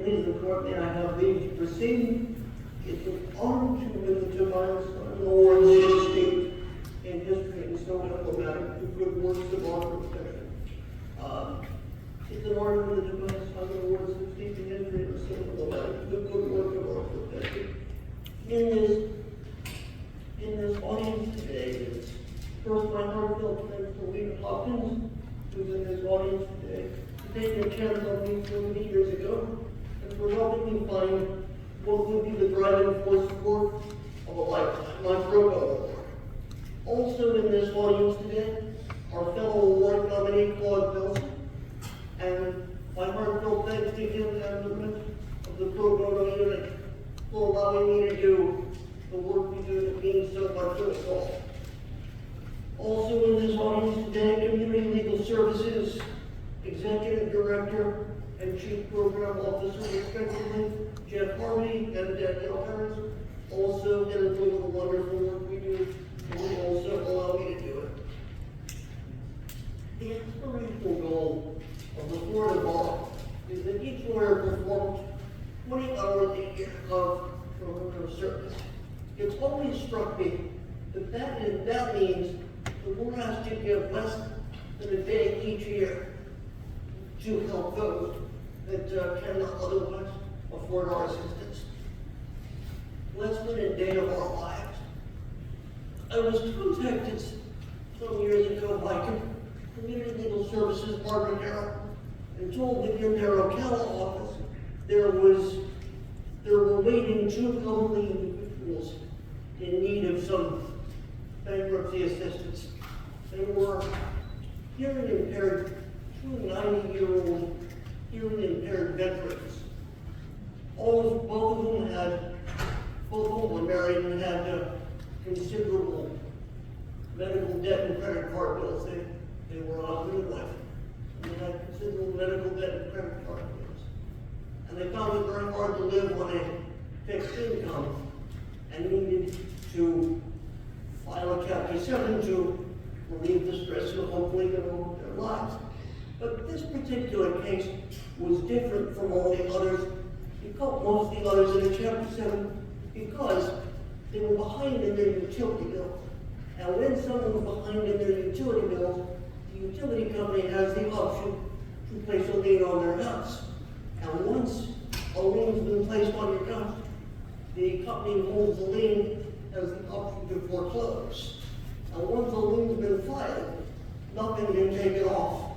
Please record me, I have leave to proceed. It's an honor to win the Tobias Award in the state in history and so emblematic to good works of our profession. It's an honor to win the Tobias Award in the state in history and so emblematic to good works of our profession. In this audience today is first my heartfelt thanks to Lena Hopkins, who's in this audience today, for taking a chance on me so many years ago, and for helping me find what would be the driving force work of a lifetime, my pro bono work. Also in this audience today, our fellow award nominee Claude Nelson, and my heartfelt thanks to him and the rest of the pro bono unit for allowing me to do the work we do that means so much to us all. Also in this audience today, Community Legal Services Executive Director and Chief Program Officer, respectively, Jeff Harvey and Danielle Harris, also in doing the wonderful work we do, and will also allow me to do it. The aspirational goal of the Florida Bar is that each lawyer performs 20 hours a year of pro service. It's always struck me that means that we're asked to give less than a day each year to help those that cannot otherwise afford our assistance. Less than a day of our lives. I was contacted some years ago by Community Legal Services Margaret Darrow and told that in their Ocala office there were waiting 2 elderly individuals in need of some bankruptcy assistance. They were hearing impaired, 2 90-year-old hearing impaired veterans. Both of them were married and had considerable medical debt and credit card bills. They were on midlife, and they had considerable medical debt and credit card bills. And they found it very hard to live on a fixed income and needed to file a Chapter 7 to relieve the stress and hopefully get on with their lives. But this particular case was different from all the others, because most of the others in the Chapter 7, because they were behind in their utility bills. And when someone was behind in their utility bills, the utility company has the option to place a lien on their house. And once a lien's been placed on your house, the company holds the lien as the option to foreclose. And once the lien's been filed, nothing can take it off,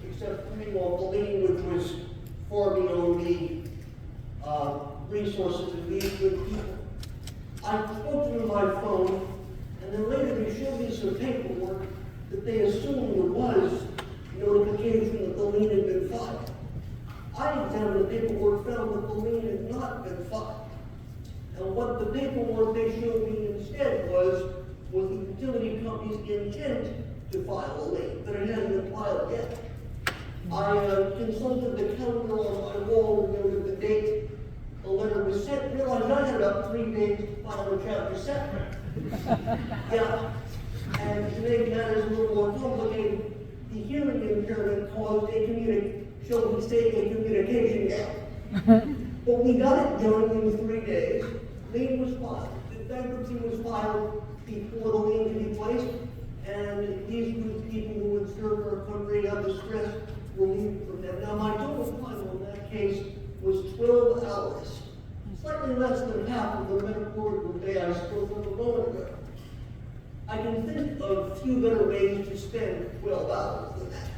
except paying off the lien, which was far beyond the resources of these good people. I spoke to them by phone, and then later they showed me some paperwork that they assumed there was notification that the lien had been filed. I examined the paperwork, found that the lien had not been filed. And what the paperwork they showed me instead was the utility company's intent to file a lien, but it hadn't been filed yet. I consulted the calendar on my wall and noted the date the letter was sent, realized I had about 3 days to file a Chapter 7. Yeah, and to make matters a little more complicated, the hearing impairment caused a communication gap. But we got it done in 3 days. Lien was filed. The bankruptcy was filed before the lien could be placed, and these good people who would serve our country under stress were relieved from them. Now, my total time on that case was 12 hours, slightly less than half of the metaphorical day I spoke of a moment ago. I can think of few better ways to spend 12 hours than that.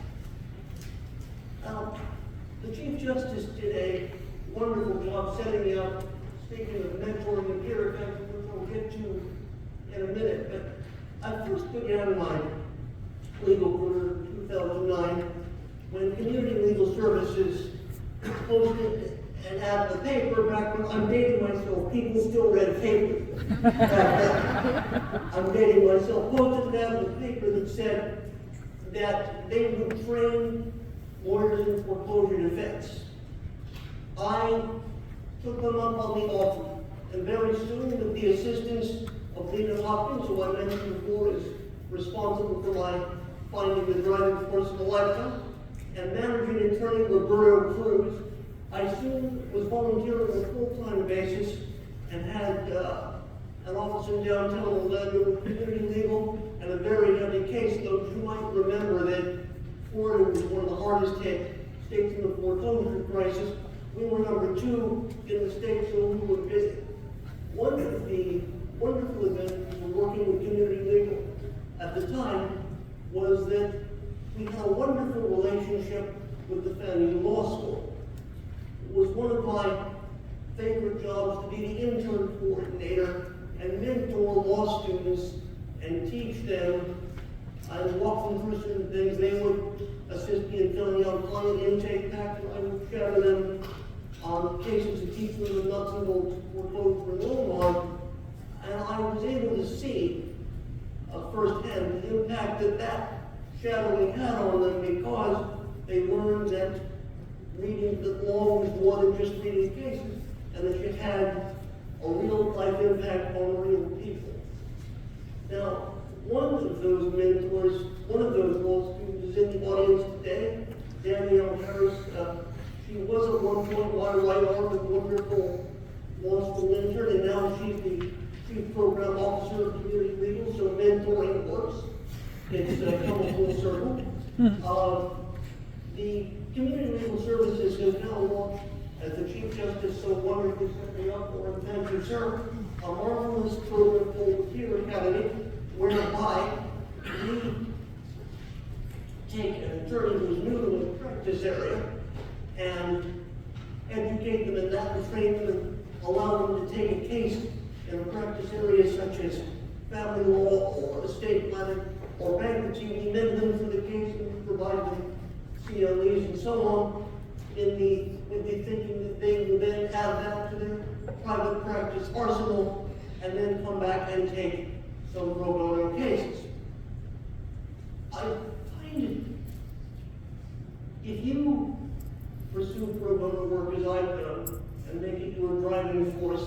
Now, the Chief Justice did a wonderful job setting me up, speaking of mentoring and peer effect, which I'll get to in a minute. But I first began my legal career in 2009 when Community Legal Services posted an ad in the paper. Back when I'm dating myself, people still read papers. I'm dating myself. Posted an ad in the paper that said that they would train lawyers in foreclosure defense. I took them up on the offer, and very soon, with the assistance of Lena Hopkins, who I mentioned before is responsible for my finding the driving force of a lifetime, and managing attorney Roberto Cruz, I soon was volunteering on a full-time basis and had an office in downtown Orlando with community legal and a very heavy caseload. You might remember that Florida was one of the hardest hit states in the foreclosure crisis. We were number 2 in the state, so we were busy. One of the wonderful advantages of working with community legal at the time was that we had a wonderful relationship with the family law school. It was one of my favorite jobs to be the intern coordinator and mentor law students and teach them. I would walk them through certain things. They would assist me in filling out client intake packs. I would shadow them on cases to teach them the nuts and bolts of foreclosure and loan law. And I was able to see firsthand the impact that shadowing had on them, because they learned that reading the law was more than just reading cases, and that you had a real life impact on real people. Now, one of those mentors, one of those law students is in the audience today, Danielle Harris. She was at one point my right arm, a wonderful law school intern, and now she's the Chief Program Officer of Community Legal, so mentoring works. It's come a full circle. The Community Legal Services has now launched, as the Chief Justice so wonderfully set me up for, and thank you, sir, a marvelous program called Peer Academy, whereby we take an attorney who's new to the practice area and educate them in that and train them and allow them to take a case in a practice area such as family law or estate planning or bankruptcy. We amend them for the case and provide them CLEs and so on, with the thinking that they will then add that to their private practice arsenal and then come back and take some pro bono cases. I find it, if you pursue pro bono work as I've done and make it your driving force,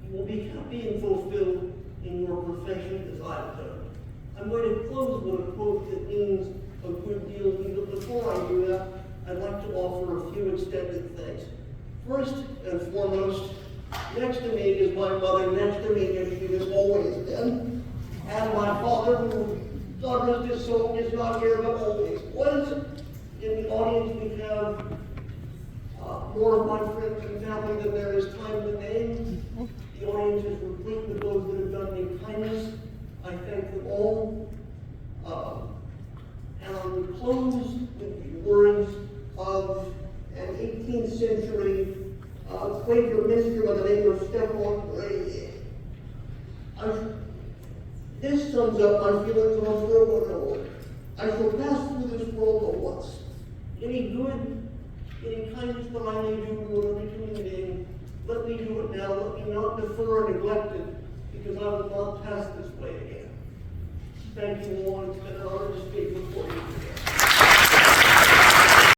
you will be happy and fulfilled in your profession as I've done. I'm going to close with a quote that means a good deal to me, but before I do that, I'd like to offer a few extended thanks. First and foremost, next to me is my mother, next to me as she has always been, and my father, who, God rest his soul, is not here but always was. In the audience we have more of my friends and family than there is time to name. The audience is replete with those that have done me kindness. I thank them all. And I will close with the words of an 18th century Quaker minister by the name of Stephen Gray. This sums up my feelings on pro bono. I shall pass through this world but once. Any good, any kindness that I may do to another human being, let me do it now. Let me not defer or neglect it, because I will not pass this way again. Thank you all. It's been an honor to speak before you today.